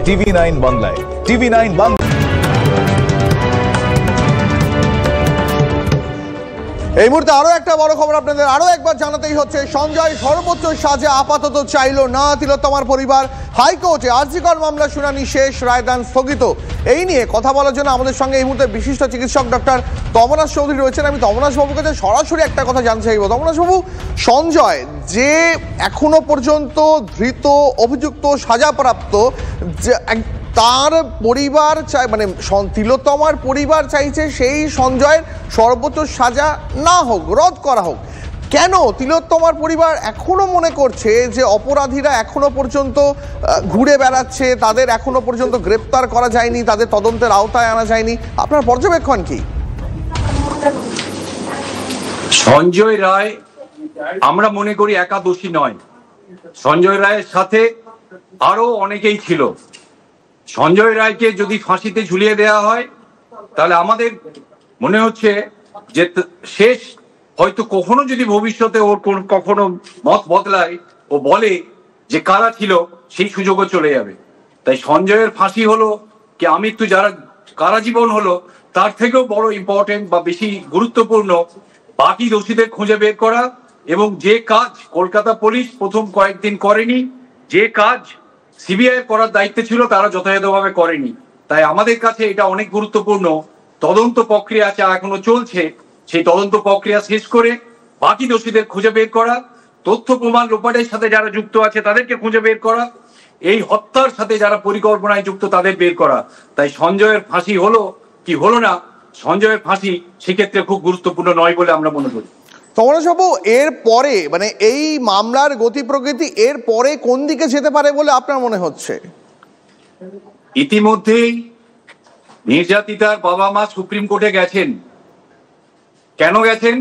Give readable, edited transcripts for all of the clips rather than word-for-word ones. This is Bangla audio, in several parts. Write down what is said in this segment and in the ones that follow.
TV9 বাংলায়। TV9 বাংলা। এই মুহূর্তে আরো একটা বড় খবর আপনাদের আরো একবার জানাতেই হচ্ছে। সঞ্জয় সর্বোচ্চ সাজা আপাতত চাইল না তিলোত্তমার পরিবার। হাইকোর্টে আরজিকর মামলা শুনানি শেষ, রায়দান স্থগিত। এই নিয়ে কথা বলার জন্য আমাদের সঙ্গে এই মুহূর্তে বিশিষ্ট চিকিৎসক ডক্টর তমনাশ চৌধুরী রয়েছেন। আমি তমনাশ বাবুর কাছে সরাসরি একটা কথা জানতে চাইব। তমনাশ বাবু, সঞ্জয় যে এখনো পর্যন্ত ধৃত, অভিযুক্ত, সাজাপ্রাপ্ত, তার পরিবার চাই, মানে তিলোত্তমার পরিবার চাইছে সেই সঞ্জয়ের সর্বোচ্চ সাজা না হোক, রদ করা হোক। কেন তিলোত্তমার পরিবার এখনো মনে করছে যে অপরাধীরা এখনো পর্যন্ত ঘুরে বেড়াচ্ছে, তাদের এখনো পর্যন্ত গ্রেপ্তার করা যায়নি, তাদের তদন্তের আওতায় আনা যায়নি? আপনার পর্যবেক্ষণ কি? সঞ্জয় রায় আমরা মনে করি একা দোষী নয়। সঞ্জয় রায়ের সাথে আরো অনেকেই ছিল। সঞ্জয় রায়কে যদি ফাঁসিতে ঝুলিয়ে দেওয়া হয় তাহলে আমাদের মনে হচ্ছে যে শেষ, হয়তো কখনো যদি ভবিষ্যতে ওর কখনো মত বদলায়, ও বলে যে কারা ছিল, সেই সুযোগও চলে যাবে। তাই সঞ্জয়ের ফাঁসি হলো কি আমৃত্যু, যারা কারাজীবন হলো, তার থেকেও বড় ইম্পর্টেন্ট বা বেশি গুরুত্বপূর্ণ বাকি দোষীদের খুঁজে বের করা। এবং যে কাজ কলকাতা পুলিশ প্রথম কয়েকদিন করেনি, যে কাজ সিবিআই করার দায়িত্ব ছিল, তারা যথাযথভাবে করেনি। তাই আমাদের কাছে এটা অনেক গুরুত্বপূর্ণ। তদন্ত প্রক্রিয়া এখনো চলছে, সেই তদন্ত প্রক্রিয়া শেষ করে বাকি দোষীদের খুঁজে বের করা, তথ্য প্রমাণ লোপাটের সাথে যারা যুক্ত আছে তাদেরকে খুঁজে বের করা, এই হত্যার সাথে যারা পরিকল্পনায় যুক্ত তাদের বের করা। তাই সঞ্জয়ের ফাঁসি হলো কি হলো না, সঞ্জয়ের ফাঁসি সেক্ষেত্রে খুব গুরুত্বপূর্ণ নয় বলে আমরা মনে করি। তমনাশ বাবু, এর পরে মানে এই মামলার গতি প্রকৃতি এর পরে কোন দিকে যেতে পারে বলে আপনার মনে হচ্ছে? ইতিমধ্যেই নির্যাতিতার বাবা মা সুপ্রিম কোর্টে গেছেন। কেন গেছেন?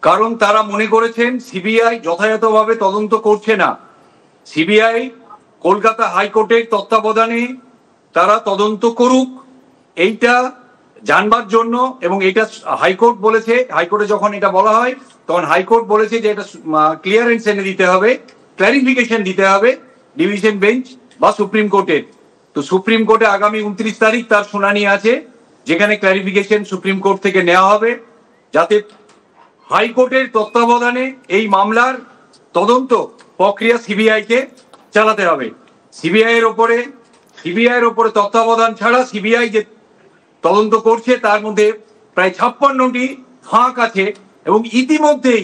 কারণ তারা মনে করেছেন সিবিআই যথাযথভাবে তদন্ত করছে না। সিবিআই কলকাতা হাইকোর্টের তত্ত্বাবধানে তারা তদন্ত করুক, এইটা জানবার জন্য। এবং এটা হাইকোর্ট বলেছে, হাইকোর্টে যখন এটা বলা হয় তখন হাইকোর্ট বলেছে যে এটা ক্লিয়ারেন্স এনে দিতে হবে, ক্ল্যারিফিকেশন দিতে হবে ডিভিশন বেঞ্চ বা সুপ্রিম কোর্টের। তো সুপ্রিম কোর্টে আগামী 29 তারিখ তার শুনানি আছে, যেখানে ক্ল্যারিফিকেশন সুপ্রিম কোর্ট থেকে নেওয়া হবে, যাতে হাইকোর্টের তত্ত্বাবধানে এই মামলার তদন্ত প্রক্রিয়া সিবিআই কে চালাতে হবে। সিবিআই এর উপরে তত্ত্বাবধান ছাড়া সিবিআই যে তদন্ত করছে তার মধ্যে প্রায় 56টি ফাঁক আছে। এবং ইতিমধ্যেই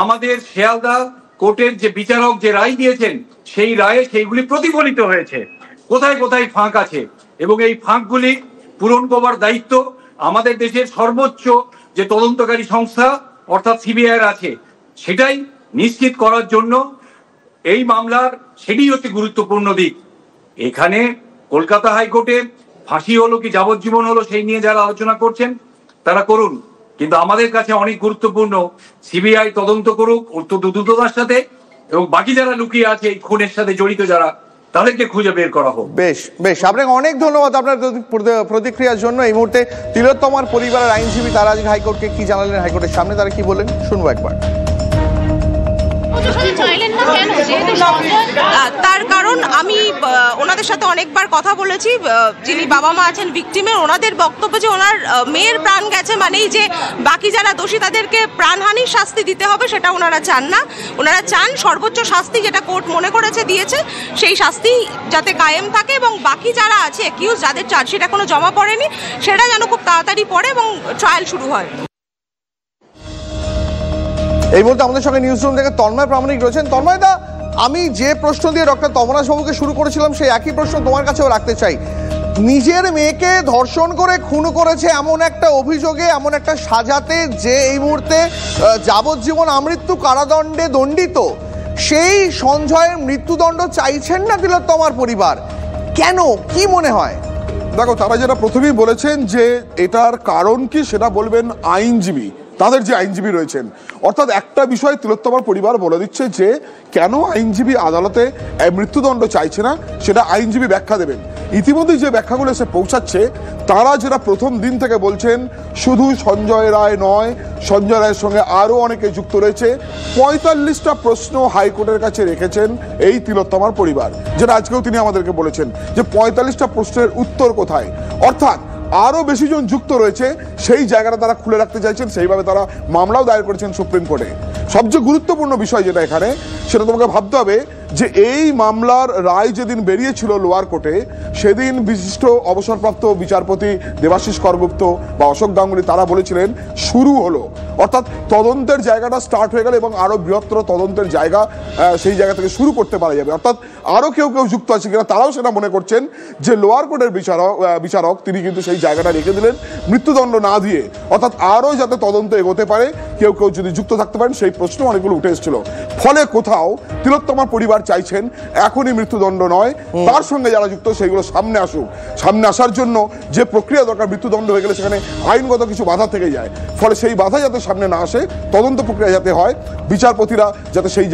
আমাদের শিয়ালদা কোর্টের যে বিচারক যে রায় দিয়েছেন, সেই রায়ে সেইগুলি প্রতিফলিত হয়েছে কোথায় কোথায় ফাঁক আছে। এবং এই ফাঁকগুলি পূরণ করবার দায়িত্ব আমাদের দেশের সর্বোচ্চ যে তদন্তকারী সংস্থা অর্থাৎ সিবিআই আছে, সেটাই নিশ্চিত করার জন্য এই মামলার সেটি হচ্ছে গুরুত্বপূর্ণ দিক। এখানে কলকাতা হাইকোর্টে ফাঁসি হলো কি যাবজ্জীবন হলো সেই নিয়ে যারা আলোচনা করছেন তারা করুন, কিন্তু আমাদের কাছে অনেক গুরুত্বপূর্ণ সিবিআই তদন্ত করুক দ্রুততার সাথে, এবং বাকি যারা লুকিয়ে আছে এই খুনের সাথে জড়িত যারা, তাদেরকে খুঁজে বের করা হোক। বেশ বেশ, আপনাকে অনেক ধন্যবাদ আপনার প্রতিক্রিয়ার জন্য। এই মুহূর্তে তিলোত্তমার পরিবারের আইনজীবী তারা আজ হাইকোর্টকে কি জানালেন, হাইকোর্টের সামনে তারা কি বললেন, শুনবো একবার। তার কারণ আমি ওনাদের সাথে অনেকবার কথা বলেছি, যিনি বাবা মা আছেন ভিকটিমের, ওনাদের বক্তব্য যে ওনার মেয়ের প্রাণ গেছে মানেই যে বাকি যারা দোষী তাদেরকে প্রাণহানির শাস্তি দিতে হবে, সেটা ওনারা চান না। ওনারা চান সর্বোচ্চ শাস্তি যেটা কোর্ট মনে করেছে দিয়েছে সেই শাস্তি যাতে কায়েম থাকে, এবং বাকি যারা আছে অ্যাকিউজ, যাদের চার্জশিট এখনো জমা পড়েনি, সেটা যেন খুব তাড়াতাড়ি পড়ে এবং ট্রায়াল শুরু হয়। এই মুহূর্তে আমাদের সঙ্গে নিউজ রুম থেকে তন্ময় প্রামাণিক রয়েছেন। তন্ময় দা, আমি যে প্রশ্ন দিয়ে ডক্টর তমনাশ বাবুকে শুরু করেছিলাম সেই একই প্রশ্ন তোমার কাছেও রাখতে চাই। নিজের মেয়েকে ধর্ষণ করে খুন করেছে এমন একটা অভিযোগে, এমন একটা সাজাতে যে এই মুহূর্তে যাবজ্জীবন আমৃত্যু কারাদণ্ডে দণ্ডিত, সেই সঞ্জয়ের মৃত্যুদণ্ড চাইছেন না তিলোত্তমার পরিবার। কেন, কি মনে হয়? দেখো, তারা যেটা প্রথমেই বলেছেন যে এটার কারণ কি সেটা বলবেন আইনজীবী, তাদের যে আইনজীবী রয়েছেন। অর্থাৎ একটা বিষয় তিলোত্তমার পরিবার বলে দিচ্ছে যে কেন আইনজীবী আদালতে মৃত্যুদণ্ড চাইছে না, সেটা আইনজীবী ব্যাখ্যা দেবেন। ইতিমধ্যে যে ব্যাখ্যাগুলো এসে পৌঁছাচ্ছে, তারা যেটা প্রথম দিন থেকে বলছেন শুধু সঞ্জয় রায় নয়, সঞ্জয় রায়ের সঙ্গে আরো অনেকে যুক্ত রয়েছে। 45টা প্রশ্ন হাইকোর্টের কাছে রেখেছেন এই তিলোত্তমার পরিবার, যেটা আজকেও তিনি আমাদেরকে বলেছেন যে 45টা প্রশ্নের উত্তর কোথায়। অর্থাৎ আরো বেশি জন যুক্ত রয়েছে, সেই জায়গাটা তারা খুলে রাখতে চাইছেন, সেইভাবে তারা মামলাও দায়ের করেছেন সুপ্রিম কোর্টে। সবচেয়ে গুরুত্বপূর্ণ বিষয় যেটা এখানে, সেটা তোমাকে ভাবতে হবে যে এই মামলার রায় যেদিন বেরিয়েছিল লোয়ার কোর্টে, সেদিন বিশিষ্ট অবসরপ্রাপ্ত বিচারপতি দেবাশিস করগুপ্ত বা অশোক গাঙ্গুলি তারা বলেছিলেন শুরু হলো, অর্থাৎ তদন্তের জায়গাটা স্টার্ট হয়ে গেল এবং আরো বৃহত্তর তদন্তের জায়গা সেই জায়গা থেকে শুরু করতে পারা যাবে। অর্থাৎ আরো কেউ কেউ যুক্ত আছে কিনা তারাও সেটা মনে করছেন যে লোয়ার কোর্টের বিচারক তিনি কিন্তু সেই জায়গাটা রেখে দিলেন মৃত্যুদণ্ড না দিয়ে, অর্থাৎ আরো যাতে তদন্ত এগোতে পারে, কেউ কেউ যদি যুক্ত থাকতে পারেন সেই প্রশ্ন অনেকগুলো উঠে এসেছিল। ফলে কোথাও তিলোত্তমার পরিবার চাইছেন এখনই মৃত্যুদণ্ড নয়, তার সঙ্গে যারা যুক্ত সেইগুলো সামনে আসুক। সামনে আসার জন্য যে প্রক্রিয়া দরকার, মৃত্যুদণ্ড হয়ে গেলে সেখানে আইনগত কিছু বাধা থেকে যায়, ফলে সেই বাধা যাতে সামনে না আসে, তদন্ত প্রক্রিয়া যাতে হয়, বিচারপতিরা যাতে সেই